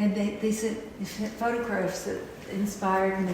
and they sent photographs that inspired me.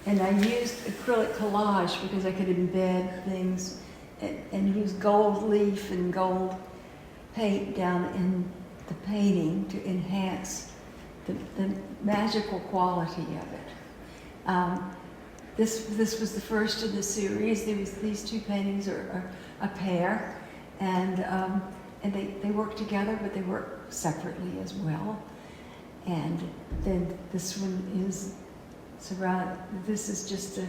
And I used acrylic collage because I could embed things and use gold leaf and gold paint down in the painting to enhance the magical quality of it. This was the first in the series. These two paintings are a pair, and they work together, but they work separately as well. And then this one is surrounded. This is just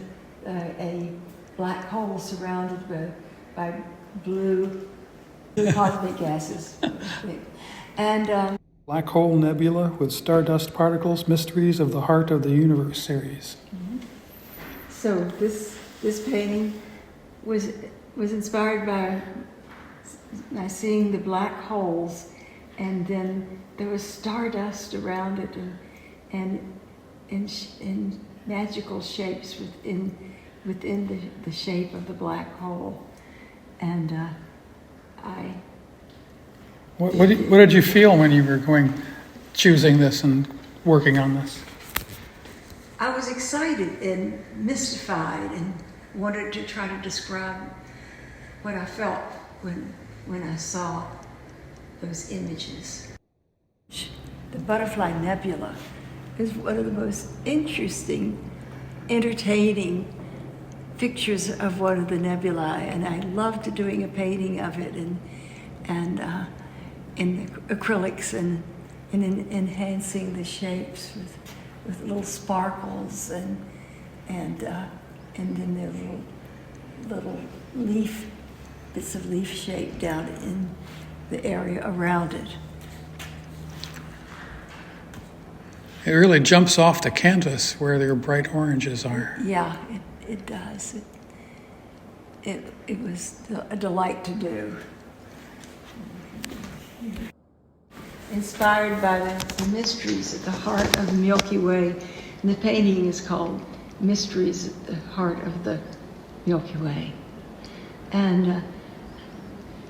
a black hole surrounded by blue cosmic gases. And Black Hole Nebula with Stardust Particles, Mysteries of the Heart of the Universe series. Mm-hmm. So this painting was inspired by seeing the black holes, and then there was stardust around it, and in magical shapes within the shape of the black hole, and What did you feel when you were choosing this and working on this? I was excited and mystified and wanted to try to describe what I felt when I saw those images. The Butterfly Nebula is one of the most interesting, entertaining pictures of one of the nebulae, and I loved doing a painting of it and in the acrylics and enhancing the shapes with little sparkles and then there little bits of leaf shape down in the area around it. It really jumps off the canvas where their bright oranges are. Yeah, it does. It was a delight to do. Inspired by the mysteries at the heart of the Milky Way, and the painting is called Mysteries at the Heart of the Milky Way. And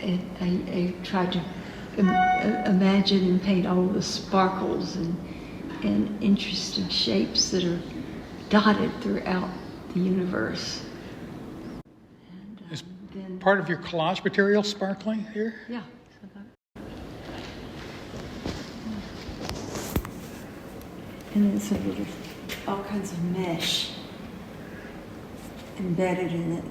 I tried to imagine and paint all the sparkles and interesting shapes that are dotted throughout the universe. And, Is part of your collage material sparkling here? Yeah. And then some little, all kinds of mesh embedded in it.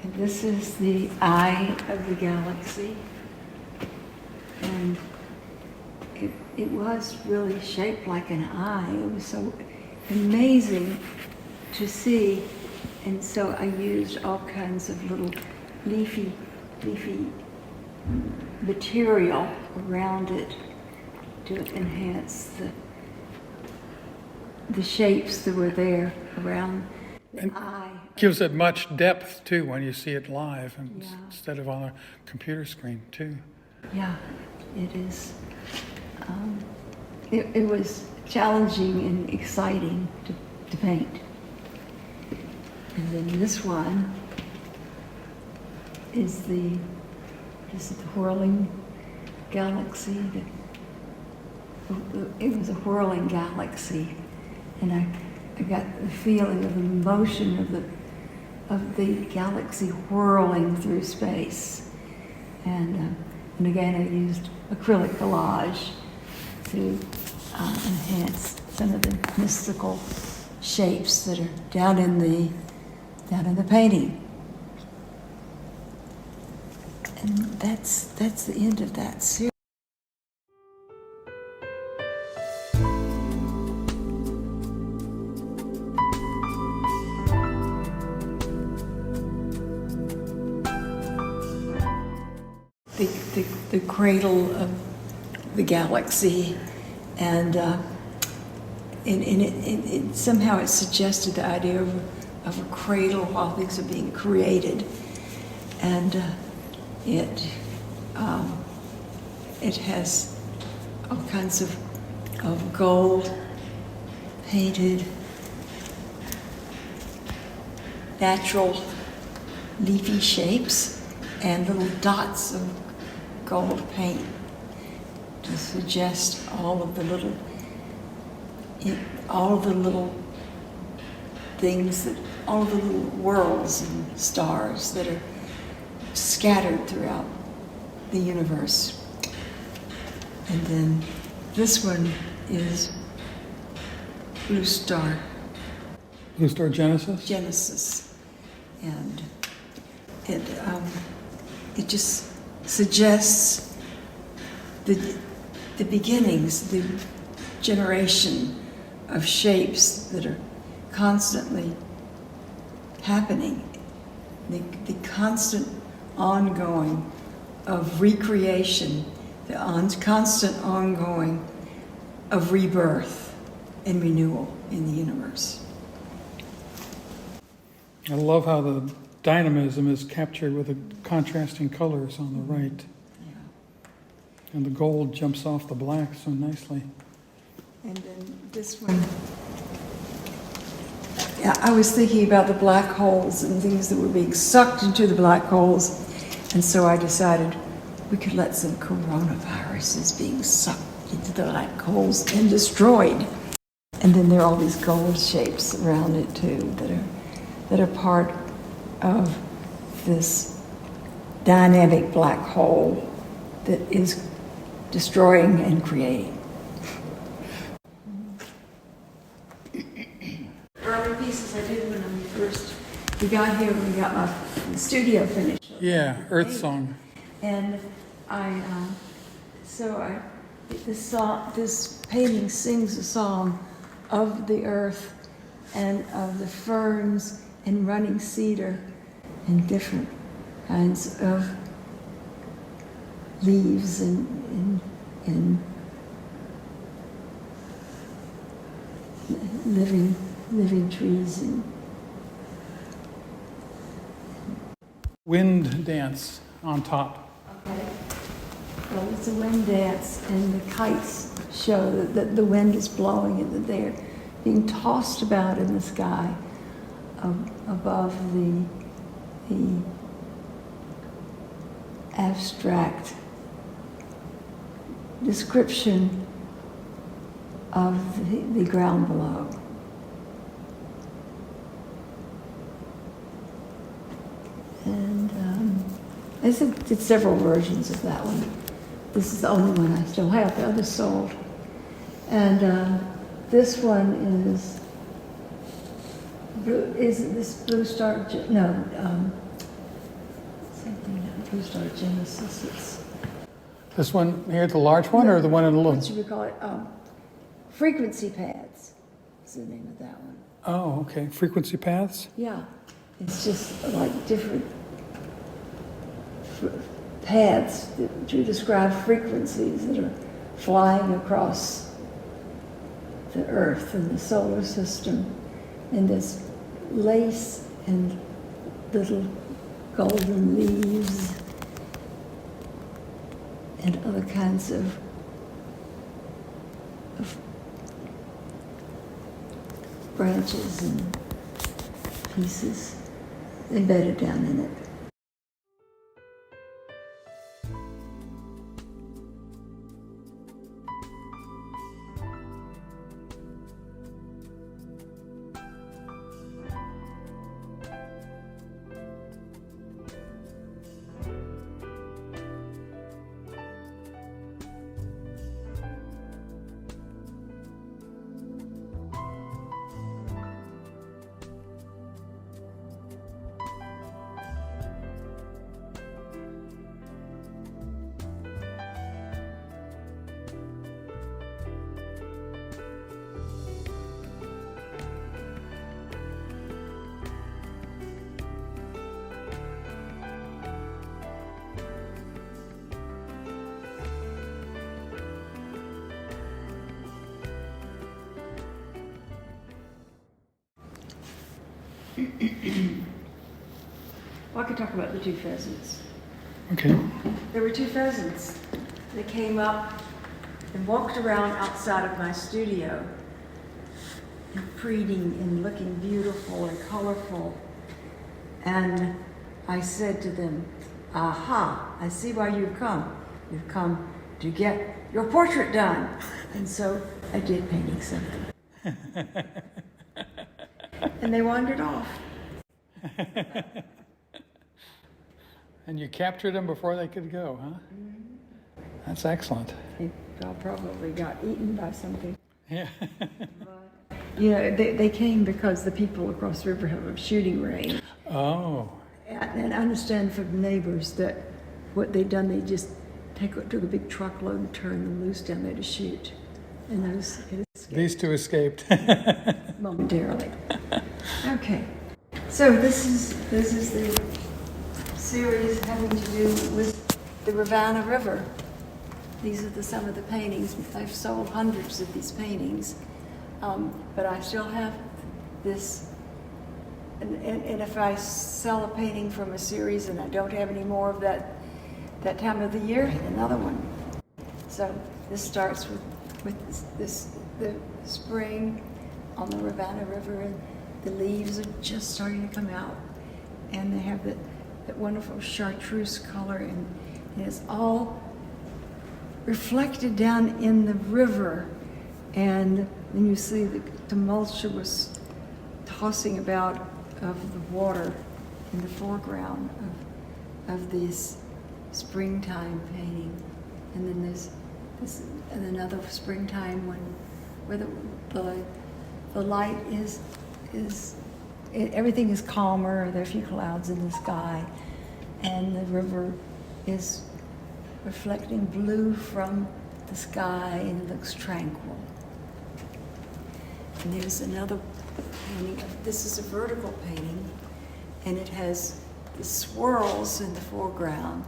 And this is the eye of the galaxy. And it was really shaped like an eye. It was so amazing to see. And so I used all kinds of little leafy material around it to enhance the shapes that were there around the eye. Gives it much depth too when you see it live Yeah. instead of on a computer screen too. Yeah, it is. It was challenging and exciting to paint. And then this one is the whirling galaxy. It was a whirling galaxy, and I got the feeling of the motion of the galaxy whirling through space. And again, I used acrylic collage to enhance some of the mystical shapes that are down in the painting. And that's the end of that series. The cradle of the galaxy, and it somehow it suggested the idea of a cradle while things are being created, and it has all kinds of gold painted natural leafy shapes and little dots of gold paint to suggest all of the little all of the little things that, all of the little worlds and stars that are scattered throughout the universe. And then this one is Blue Star Blue Star Genesis? Genesis. And it just suggests the beginnings, the generation of shapes that are constantly happening, the constant ongoing of recreation, the constant ongoing of rebirth and renewal in the universe. I love how the dynamism is captured with the contrasting colors on the right. Yeah. And the gold jumps off the black so nicely. And then this one, yeah, I was thinking about the black holes and things that were being sucked into the black holes, and so I decided we could let some coronaviruses being sucked into the black holes and destroyed. And then there are all these gold shapes around it too that are part of this dynamic black hole that is destroying and creating. Early pieces I did when we got here, when we got my studio finished. Yeah, Earth Song. And this painting sings a song of the earth and of the ferns and running cedar and different kinds of leaves and living trees and Wind dance on top. okay. Well, it's a wind dance, and the kites show that the wind is blowing and that they're being tossed about in the sky above the abstract description of the ground below. And I did several versions of that one. This is the only one I still have. The others sold. And this one is this Blue Star? No, same thing. Not Blue Star Genesis. It's This one here, the large one, or the one in the little? what should we call it? Frequency pads. Is the name of that one? Oh, okay. Frequency paths? Yeah, it's just like different paths to describe frequencies that are flying across the Earth and the solar system. And there's lace and little golden leaves and other kinds of branches and pieces embedded down in it. Well, I could talk about the two pheasants. Okay. There were two pheasants that came up and walked around outside of my studio, and breeding and looking beautiful and colorful. And I said to them, "Aha, I see why you've come. You've come to get your portrait done. And so I did painting something. And they wandered off. And you captured them before they could go, huh? That's excellent. They probably got eaten by something. Yeah. You know, they came because the people across the river have a shooting range. Oh. And I understand from the neighbors that what they'd done, they just took a big truckload and turned them loose down there to shoot. And those escaped These two escaped. momentarily. Okay, so this is the series having to do with the Rivanna River. These are some of the paintings. I've sold hundreds of these paintings, but I still have this. And if I sell a painting from a series and I don't have any more of that time of the year, another one. So this starts with the spring on the Rivanna River, and the leaves are just starting to come out, and they have that wonderful chartreuse color, and it's all reflected down in the river, and then you see the tumultuous tossing about of the water in the foreground of this springtime painting. And then there's another springtime where the light is everything is calmer. There are a few clouds in the sky, and the river is reflecting blue from the sky, and it looks tranquil. And there's another painting. This is a vertical painting, and it has the swirls in the foreground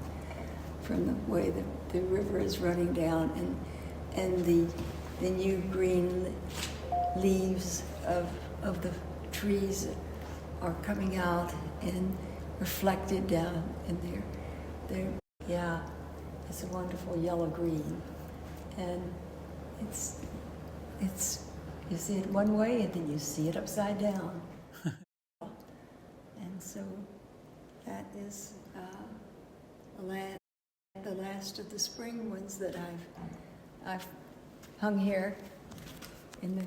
from the way the river is running down, and the new green leaves of the trees are coming out and reflected down in there. Yeah, it's a wonderful yellow green, and it's you see it one way and then you see it upside down. And so that is the last of the spring ones that I've hung here in the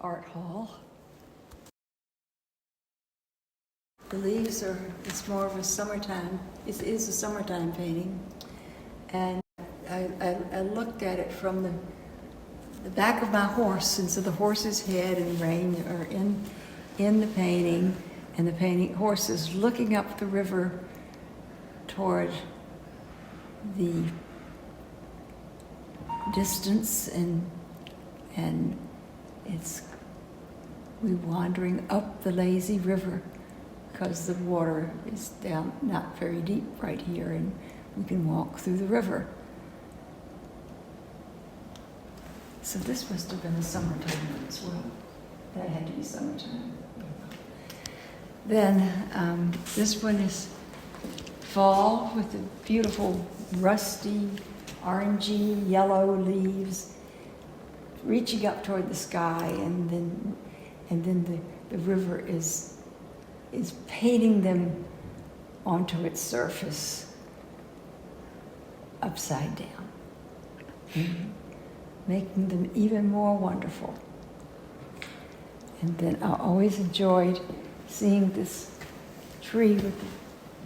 art hall. The leaves it's more of a summertime, it is a summertime painting. And I looked at it from the back of my horse, and so the horse's head and rein are in the painting, and the horse is looking up the river toward the distance, and we're wandering up the lazy river because the water is down not very deep right here, and we can walk through the river. So this must have been a summertime one as well. That had to be summertime. Then this one is fall with the beautiful rusty, orangey, yellow leaves reaching up toward the sky, and then the river is painting them onto its surface upside down, making them even more wonderful. And then I always enjoyed seeing this tree with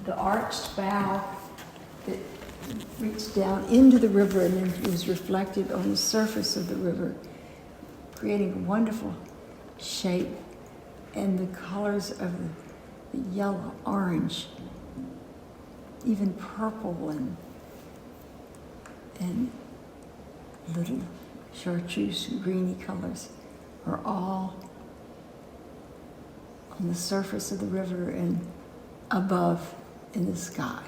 the arched bough that reached down into the river, and then it was reflected on the surface of the river, creating a wonderful shape, and the colors of the yellow, orange, even purple, and little chartreuse greeny colors are all on the surface of the river and above in the sky.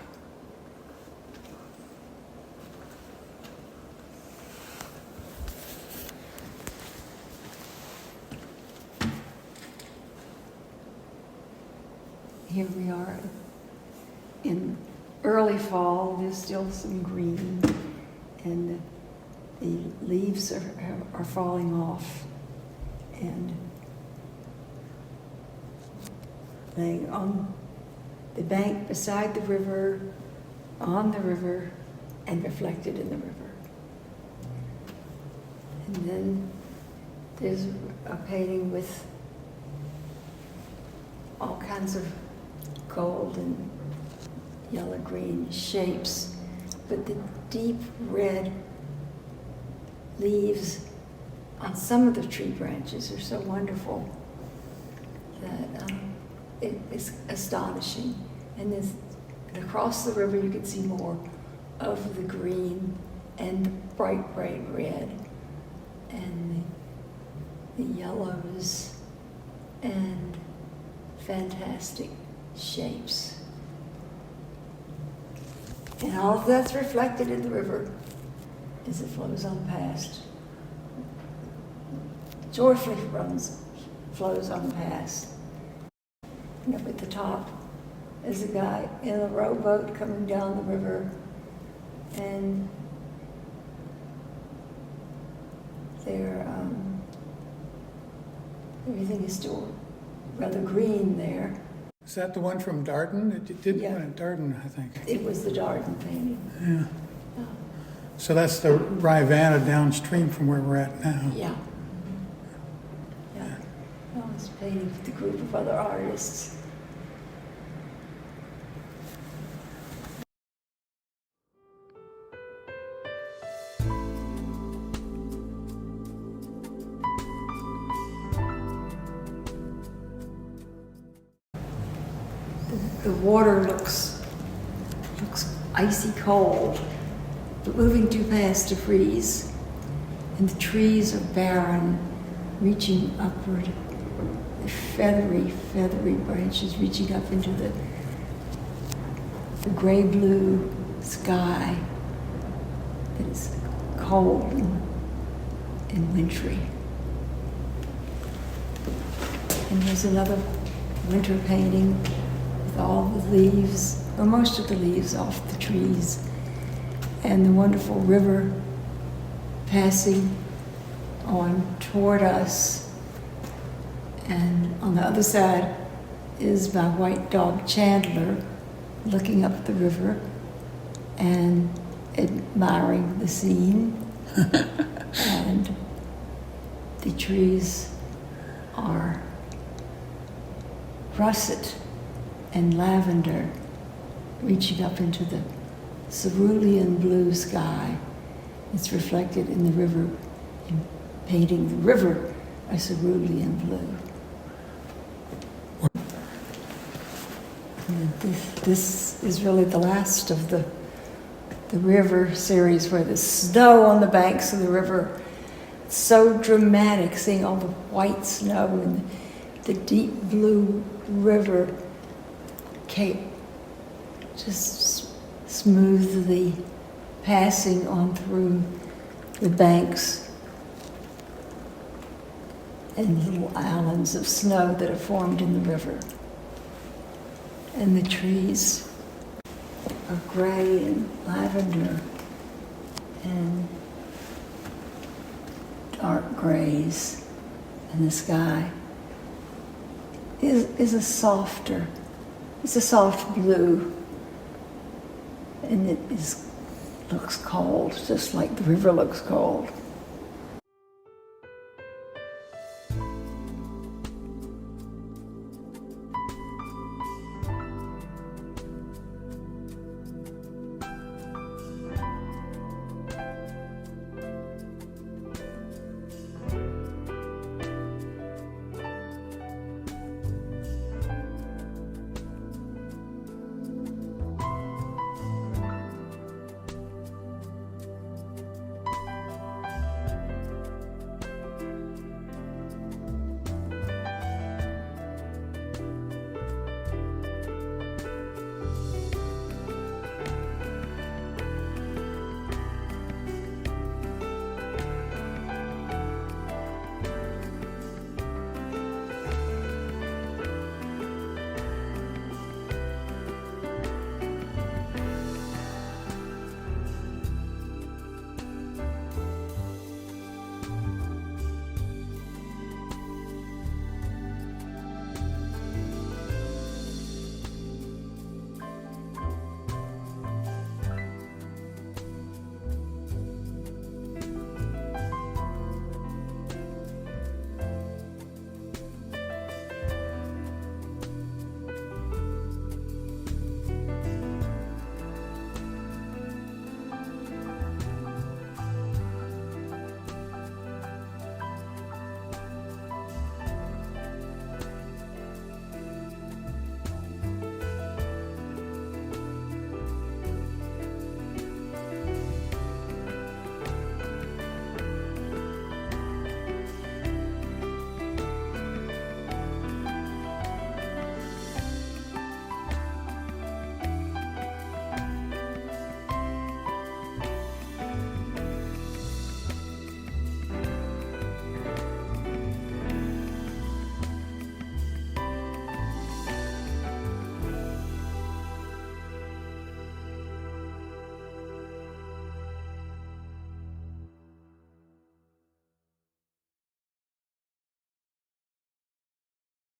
Here we are in early fall. There's still some green, and the leaves are falling off, and laying on the bank beside the river, on the river, and reflected in the river. And then there's a painting with all kinds of gold and yellow green shapes, but the deep red leaves on some of the tree branches are so wonderful that it is astonishing. And across the river you can see more of the green and the bright, bright red and the yellows and fantastic shapes. And all of that's reflected in the river as it flows on past. Joyfully flows on past. And up at the top is a guy in a rowboat coming down the river, and everything is still rather green there. Is that the one from Darden? It did Yeah. one at Darden, I think. It was the Darden painting. Yeah. Yeah. So that's the Rivanna downstream from where we're at now. Yeah. Yeah. I was painting with a group of other artists. The water looks icy cold, but moving too fast to freeze. And the trees are barren, reaching upward, the feathery branches reaching up into the gray-blue sky that is cold and wintry. And here's another winter painting with all the leaves, or most of the leaves off the trees, and the wonderful river passing on toward us. And on the other side is my white dog Chandler looking up the river and admiring the scene. And the trees are russet and lavender, reaching up into the cerulean blue sky. It's reflected in the river, in painting the river a cerulean blue. And this is really the last of the river series, where the snow on the banks of the river, it's so dramatic, seeing all the white snow and the deep blue river cape just smoothly passing on through the banks and little islands of snow that are formed in the river. And the trees are gray and lavender and dark grays, and the sky is a softer, it's a soft blue, and looks cold, just like the river looks cold.